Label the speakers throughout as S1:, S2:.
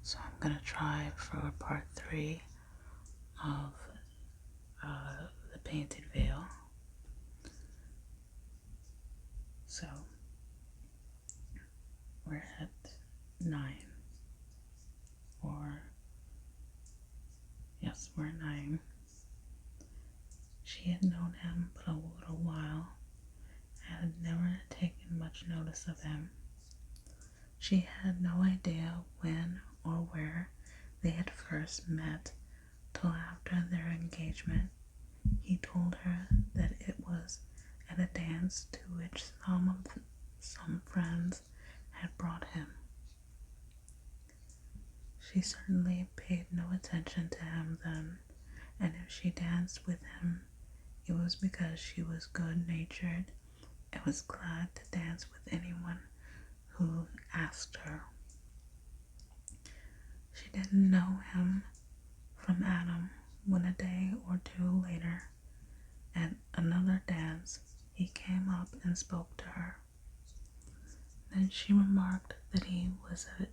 S1: So I'm gonna try for part 3 of the painted veil. So we're at 9, or yes, we're at 9. She had known him but a little while and had never taken much notice of him. She had no idea when or where they had first met till after their engagement. He told her that it was at a dance to which some friends had brought him. She certainly paid no attention to him then, and if she danced with him, it was because she was good-natured and was glad to dance with anyone who asked her. She didn't know him from Adam when a day or two later, at another dance, he came up and spoke to her. Then she remarked that he was at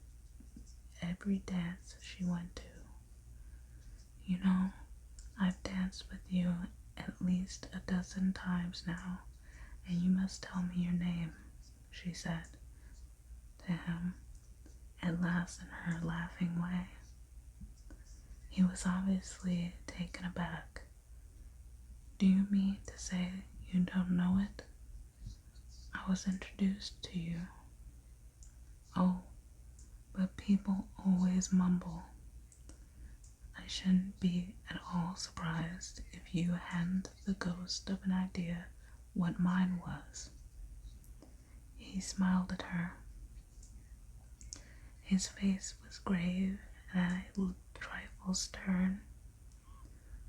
S1: every dance she went to. You know, I've danced with you at least a dozen times now, and you must tell me your name, she said to him, at last in her laughing way. He was obviously taken aback. Do you mean to say you don't know it? I was introduced to you. Oh, but people always mumble. I shouldn't be at all surprised if you hadn't the ghost of an idea what mine was. He smiled at her. His face was grave and a trifle stern,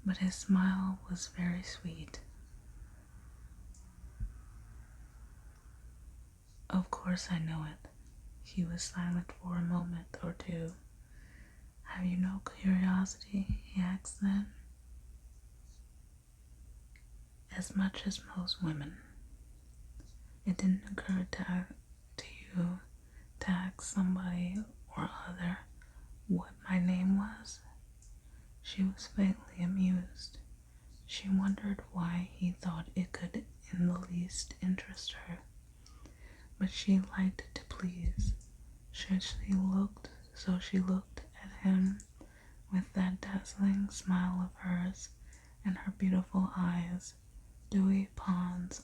S1: but his smile was very sweet. Of course I know it. He was silent for a moment or two. Have you no curiosity? He asked then. As much as most women. It didn't occur to you to ask somebody or other what my name was? She was faintly amused. She wondered why he thought it could in the least interest her. But she liked to please. So she looked at him with that dazzling smile of hers, and her beautiful eyes, dewy ponds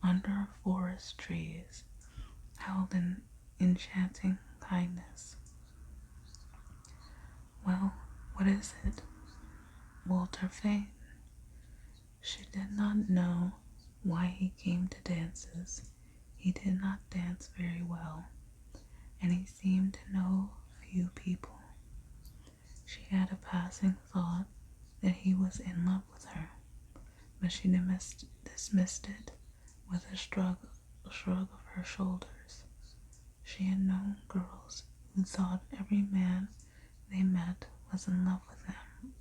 S1: under forest trees, held an enchanting kindness. Well, what is it? Walter Fane. She did not know why he came to dances. He did not dance very well, and he seemed to know few people. She had a passing thought that he was in love with her, but she dismissed it with a shrug of her shoulders. She had known girls who thought every man they met was in love with them,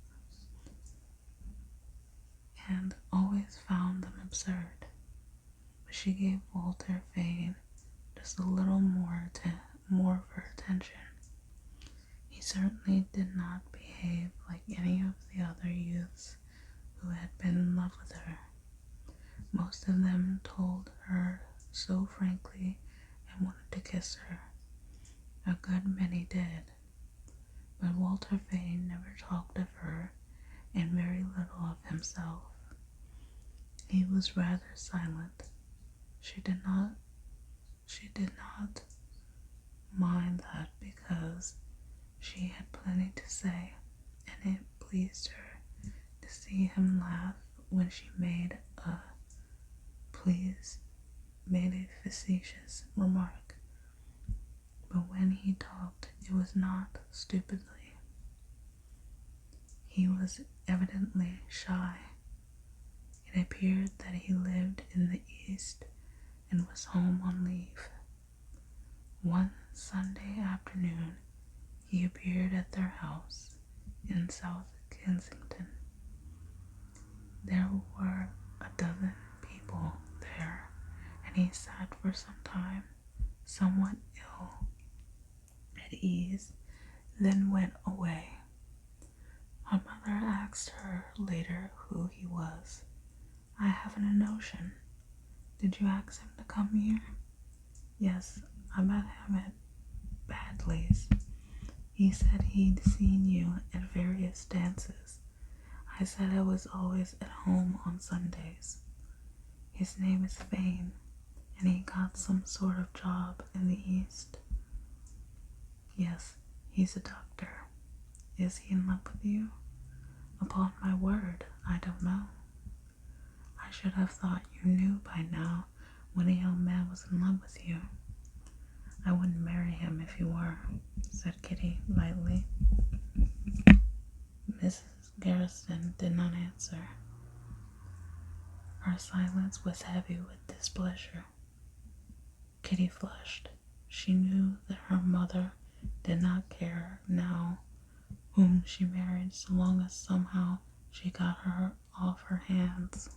S1: and always found them absurd. But she gave Walter Fane just a little more of her attention. He certainly did not behave like any of the other youths who had been in love with her. Most of them told her so frankly and wanted to kiss her. A good many did. But Walter Fane never talked of her and very little of himself. He was rather silent. She did not mind that because she had plenty to say, and it pleased her to see him laugh when she made a facetious remark. But when he talked, it was not stupidly. He was evidently shy. It appeared that he lived in the East and was home on leave. One Sunday afternoon, he appeared at their house in South Kensington. There were a dozen people there, and he sat for some time, somewhat ill at ease, then went away. Her mother asked her later who he was. I haven't a notion. Did you ask him to come here? Yes, I met him at Badley's. He said he'd seen you at various dances. I said I was always at home on Sundays. His name is Fane, and he got some sort of job in the East. Yes, he's a doctor. Is he in love with you? Upon my word, I don't know. I should have thought you knew by now when a young man was in love with you. I wouldn't marry him if you were, said Kitty lightly. Mrs. Garrison did not answer. Her silence was heavy with displeasure. Kitty flushed. She knew that her mother did not care now whom she married so long as somehow she got her off her hands.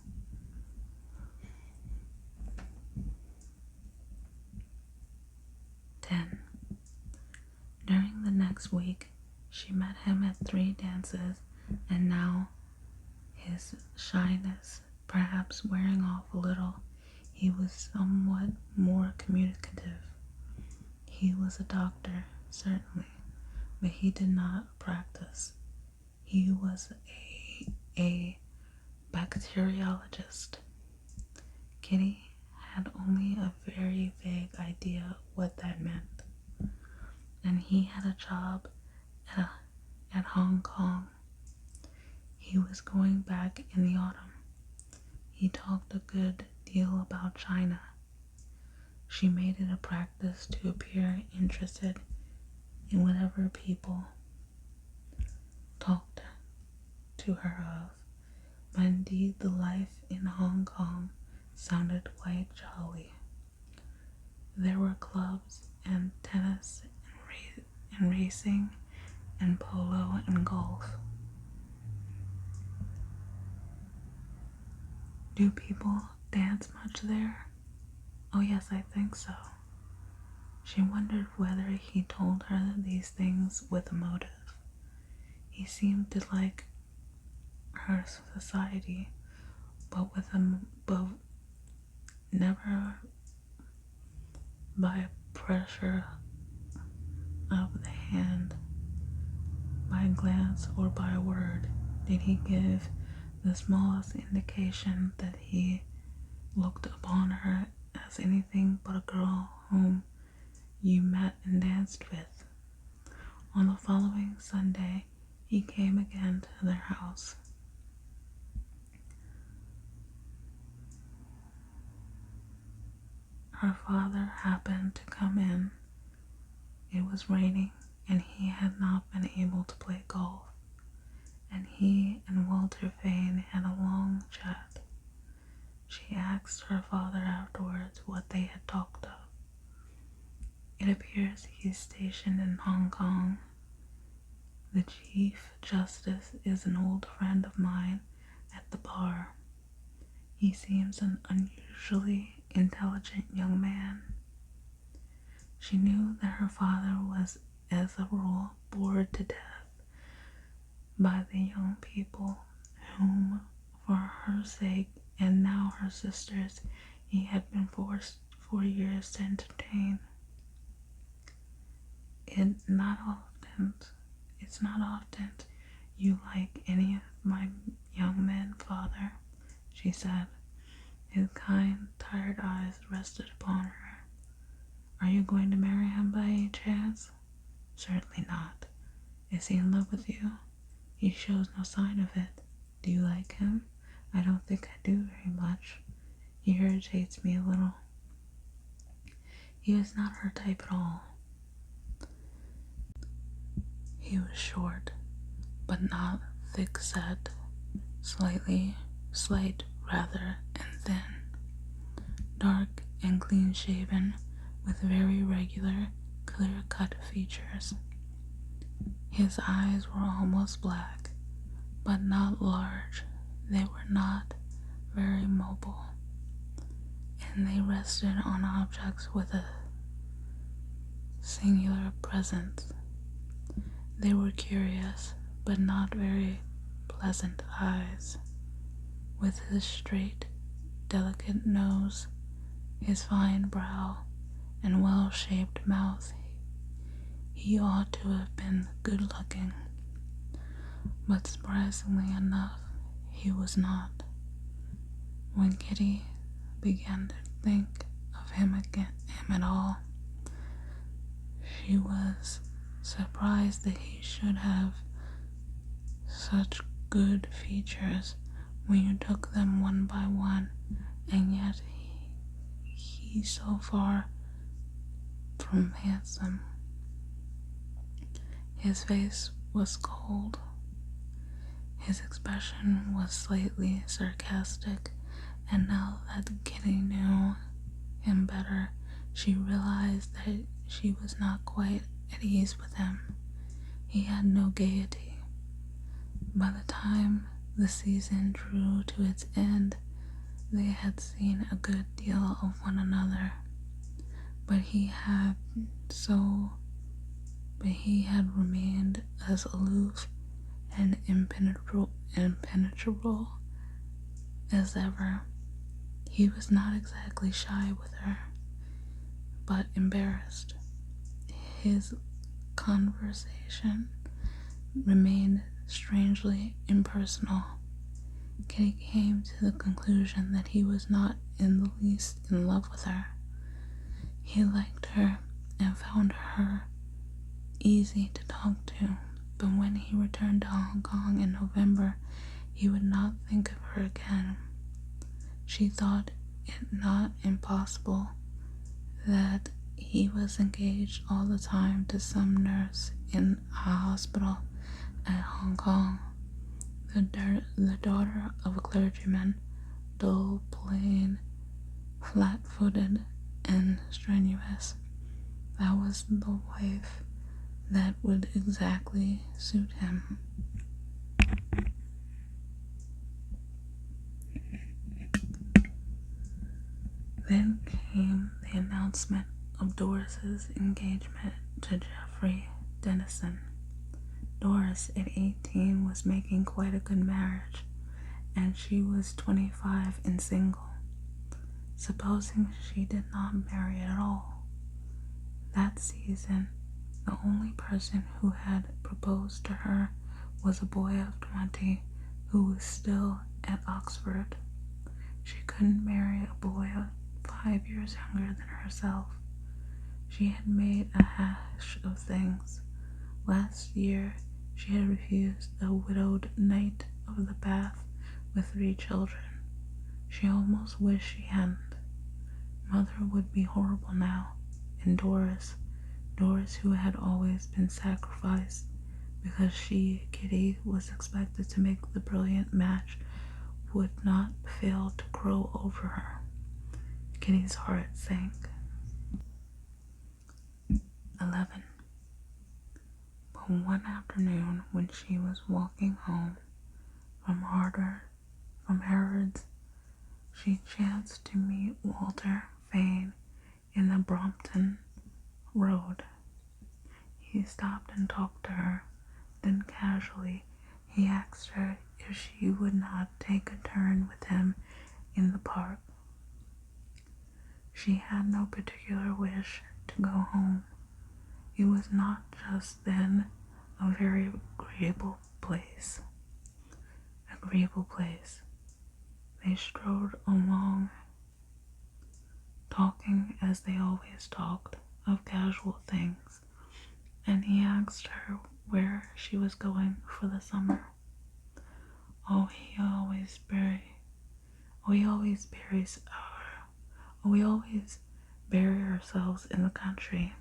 S1: During the next week, she met him at 3 dances, and now, his shyness perhaps wearing off a little, he was somewhat more communicative. He was a doctor, certainly, but he did not practice. He was a bacteriologist. Kitty had only a very vague idea what that meant. And he had a job at Hong Kong. He was going back in the autumn. He talked a good deal about China. She made it a practice to appear interested in whatever people talked to her of, but indeed the life in Hong Kong sounded quite jolly. There were clubs and tennis and racing and polo and golf. Do people dance much there? Oh yes, I think so. She wondered whether he told her these things with a motive. He seemed to like her society, but never by pressure of the hand, by a glance or by a word, did he give the smallest indication that he looked upon her as anything but a girl whom you met and danced with. On the following Sunday, he came again to their house. Her father happened to come in. It was raining, and he had not been able to play golf, and he and Walter Fane had a long chat. She asked her father afterwards what they had talked of. It appears he is stationed in Hong Kong. The Chief Justice is an old friend of mine at the bar. He seems an unusually intelligent young man. She knew that her father was, as a rule, bored to death by the young people whom, for her sake and now her sister's, he had been forced for years to entertain. It's not often you like any of my young men, father, she said. His kind, tired eyes rested upon her. Are you going to marry him by any chance? Certainly not. Is he in love with you? He shows no sign of it. Do you like him? I don't think I do very much. He irritates me a little. He was not her type at all. He was short, but not thick-set, slight rather, and thin, dark and clean-shaven, with very regular, clear-cut features. His eyes were almost black, but not large. They were not very mobile, and they rested on objects with a singular presence. They were curious, but not very pleasant eyes. With his straight, delicate nose, his fine brow, and well-shaped mouth, he ought to have been good-looking. But surprisingly enough, he was not. When Kitty began to think of him at all, she was surprised that he should have such good features when you took them one by one, and yet he so far from handsome. His face was cold. His expression was slightly sarcastic, and now that Kitty knew him better, she realized that she was not quite at ease with him. He had no gaiety. By the time the season drew to its end, they had seen a good deal of one another, but he had remained as aloof and impenetrable as ever. He was not exactly shy with her, but embarrassed. His conversation remained strangely impersonal. Kitty came to the conclusion that he was not in the least in love with her. He liked her and found her easy to talk to, but when he returned to Hong Kong in November, he would not think of her again. She thought it not impossible that he was engaged all the time to some nurse in a hospital at Hong Kong, the daughter of a clergyman, dull, plain, flat-footed, and strenuous. That was the wife that would exactly suit him. Then came the announcement of Doris's engagement to Geoffrey Dennison. Doris, at 18, was making quite a good marriage, and she was 25 and single. Supposing she did not marry at all. That season, the only person who had proposed to her was a boy of 20 who was still at Oxford. She couldn't marry a boy 5 years younger than herself. She had made a hash of things. Last year, she had refused a widowed knight of the Bath with 3 children. She almost wished she hadn't. Mother would be horrible now, and Doris who had always been sacrificed because she, Kitty, was expected to make the brilliant match, would not fail to crow over her. Kitty's heart sank. 11. But one afternoon, when she was walking home from Harrods, she chanced to meet Walter Fane in the Brompton Road. He stopped and talked to her. Then casually, he asked her if she would not take a turn with him in the park. She had no particular wish to go home. It was not just then a very agreeable place. They strode along, talking as they always talked, of casual things, and he asked her where she was going for the summer. We always bury ourselves in the country.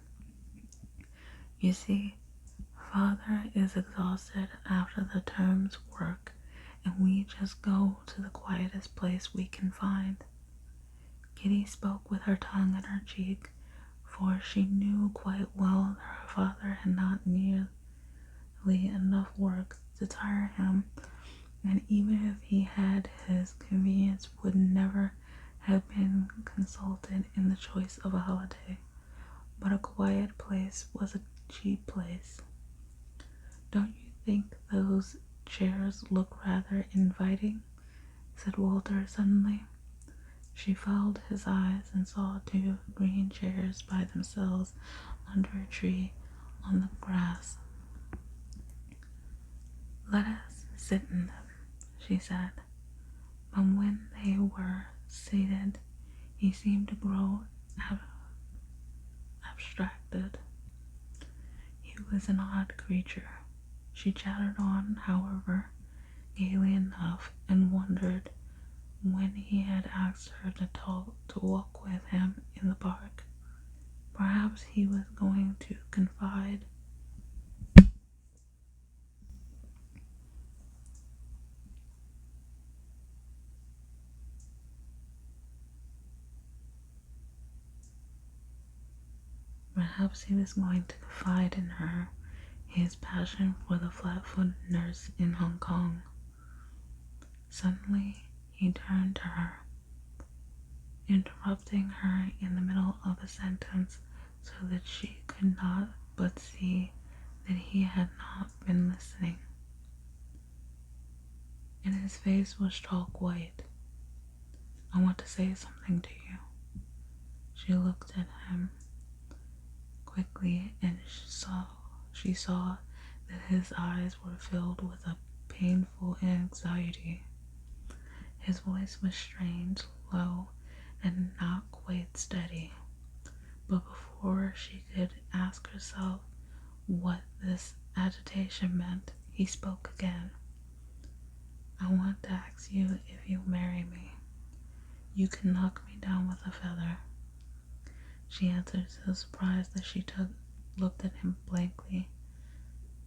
S1: You see, Father is exhausted after the term's work, and we just go to the quietest place we can find. Kitty spoke with her tongue in her cheek, for she knew quite well that her father had not nearly enough work to tire him, and even if he had, his convenience would never have been consulted in the choice of a holiday. But a quiet place was a cheap place. "Don't you think those chairs look rather inviting?" said Walter suddenly. She followed his eyes and saw two green chairs by themselves under a tree on the grass. "Let us sit in them," she said. But when they were seated, he seemed to grow abstracted. He was an odd creature. She chattered on, however, gaily enough, and wondered when he had asked her to walk with him in the park. Perhaps he was going to confide in her his passion for the flat-footed nurse in Hong Kong. Suddenly he turned to her, interrupting her in the middle of a sentence so that she could not but see that he had not been listening. And his face was chalk white. "I want to say something to you." She looked at him quickly, and she saw that his eyes were filled with a painful anxiety. His voice was strange, low, and not quite steady. But before she could ask herself what this agitation meant, he spoke again. "I want to ask you if you'll marry me. You can knock me down with a feather." She answered, so surprised that she looked at him blankly.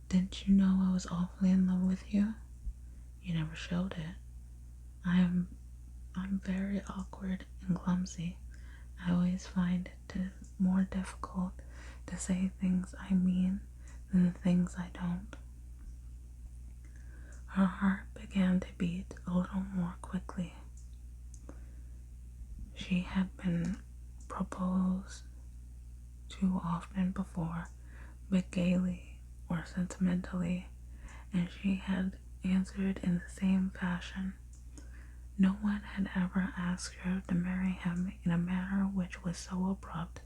S1: "Didn't you know I was awfully in love with you? You never showed it." I'm very awkward and clumsy. I always find it more difficult to say things I mean than the things I don't." Her heart began to beat a little more quickly. She had been proposed to often before, but gaily or sentimentally, and she had answered in the same fashion. No one had ever asked her to marry him in a manner which was so abrupt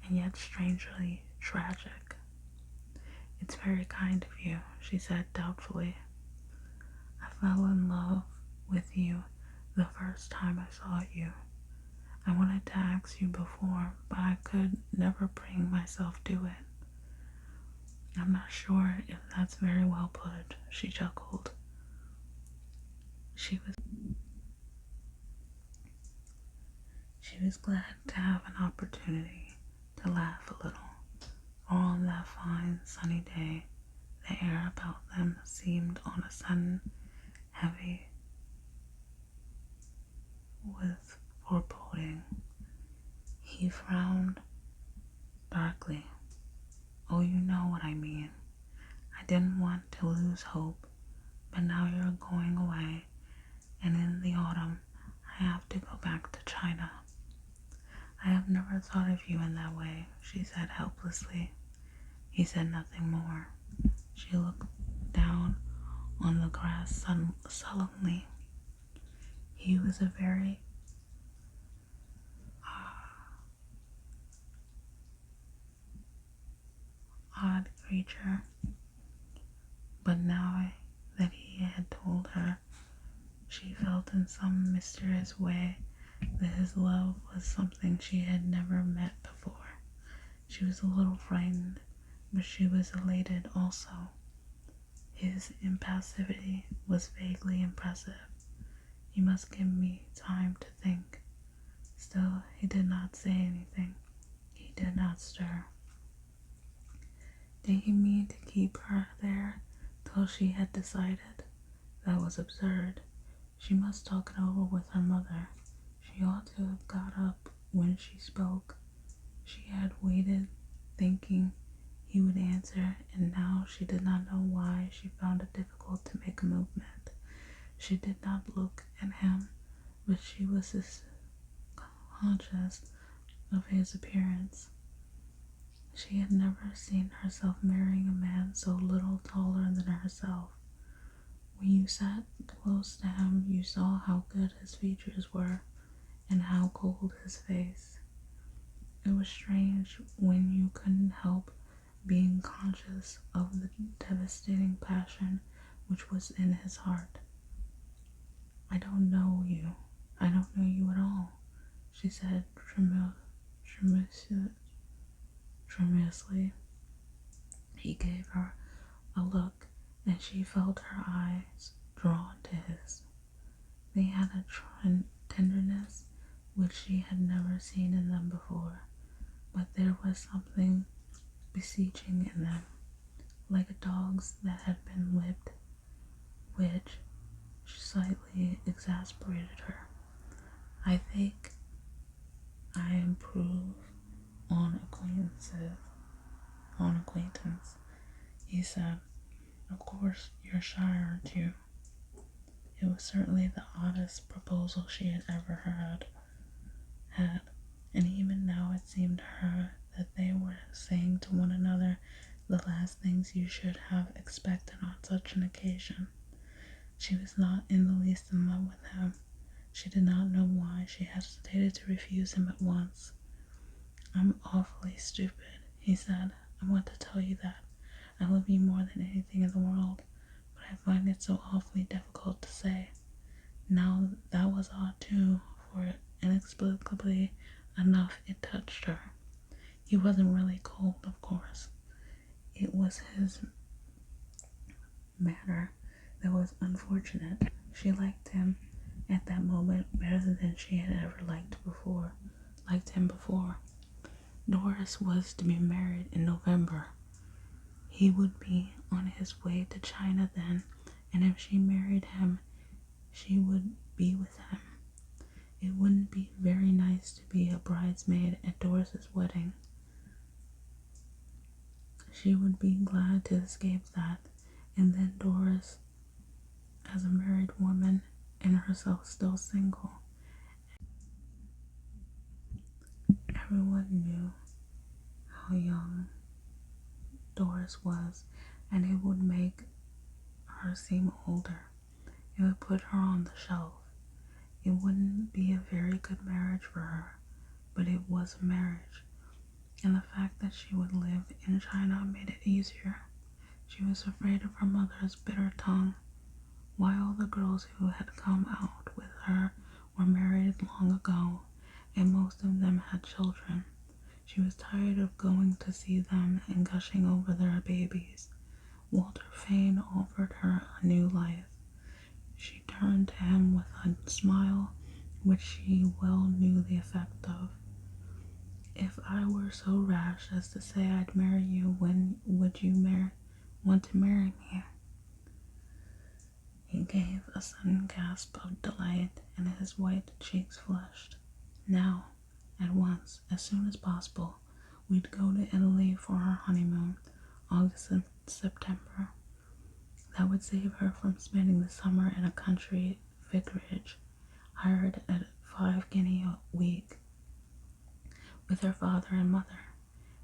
S1: and yet strangely tragic. "It's very kind of you," she said doubtfully. "I fell in love with you the first time I saw you. I wanted to ask you before, but I could never bring myself to it." "I'm not sure if that's very well put," she chuckled. She was glad to have an opportunity to laugh a little, for on that fine sunny day the air about them seemed on a sudden heavy with foreboding. He frowned darkly. "Oh, you know what I mean. I didn't want to lose hope, but now you're going away, and in the autumn I have to go back to China." "I have never thought of you in that way," she said helplessly. He said nothing more. She looked down on the grass sullenly. He was a very odd creature, but now that he had told her, she felt in some mysterious way that his love was something she had never met before. She was a little frightened, but she was elated also. His impassivity was vaguely impressive. "You must give me time to think." Still, he did not say anything. He did not stir. Did he mean to keep her there till she had decided? That was absurd. She must talk it over with her mother. She ought to have got up when she spoke. She had waited, thinking he would answer, and now she did not know why she found it difficult to make a movement. She did not look at him, but she was conscious of his appearance. She had never seen herself marrying a man so little taller than herself. When you sat close to him, you saw how good his features were and how cold his face. It was strange when you couldn't help being conscious of the devastating passion which was in his heart. I don't know you. I don't know you at all, she said tremulously. He gave her a look, and she felt her eyes drawn to his. They had a tenderness which she had never seen in them before, but there was something beseeching in them, like a dog's that had been whipped, which slightly exasperated her. I think I improve on acquaintance, he said. Of course, you're shy, aren't you? It was certainly the oddest proposal she had ever had, and even now it seemed to her that they were saying to one another the last things you should have expected on such an occasion. She was not in the least in love with him. She did not know why she hesitated to refuse him at once. I'm awfully stupid, he said. I want to tell you that. I love you more than anything in the world, but I find it so awfully difficult to say. Now that was odd too, for inexplicably enough it touched her. He wasn't really cold, of course. It was his manner that was unfortunate. She liked him at that moment better than she had ever liked him before. Doris was to be married in November. He would be on his way to China then, and if she married him, she would be with him. It wouldn't be very nice to be a bridesmaid at Doris's wedding. She would be glad to escape that, and then Doris, as a married woman and herself still single. Everyone knew how young Doris was, and it would make her seem older. It would put her on the shelf. It wouldn't be a very good marriage for her, but it was a marriage, and the fact that she would live in China made it easier. She was afraid of her mother's bitter tongue. Why, all the girls who had come out with her were married long ago, and most of them had children. She was tired of going to see them and gushing over their babies. Walter Fane offered her a new life. She turned to him with a smile which she well knew the effect of. If I were so rash as to say I'd marry you, when would you want to marry me? He gave a sudden gasp of delight, and his white cheeks flushed. Now, at once, as soon as possible. We'd go to Italy for our honeymoon, August and September. That would save her from spending the summer in a country vicarage, hired at 5 guineas a week, with her father and mother.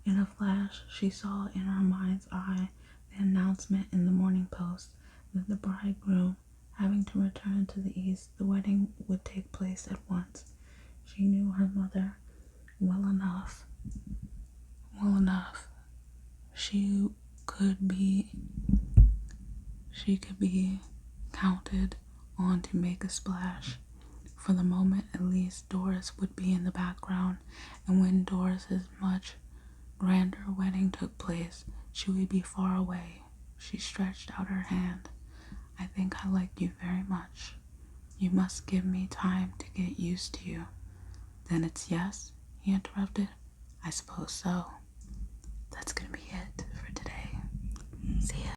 S1: In a flash, she saw in her mind's eye the announcement in the Morning Post that the bridegroom, having to return to the East, the wedding would take place at once. She knew her mother well enough. She could be counted on to make a splash. For the moment, at least, Doris would be in the background, and when Doris's much grander wedding took place, she would be far away. She stretched out her hand. I think I like you very much. You must give me time to get used to you. Then it's yes? He interrupted. I suppose so. That's gonna be it for today. See ya.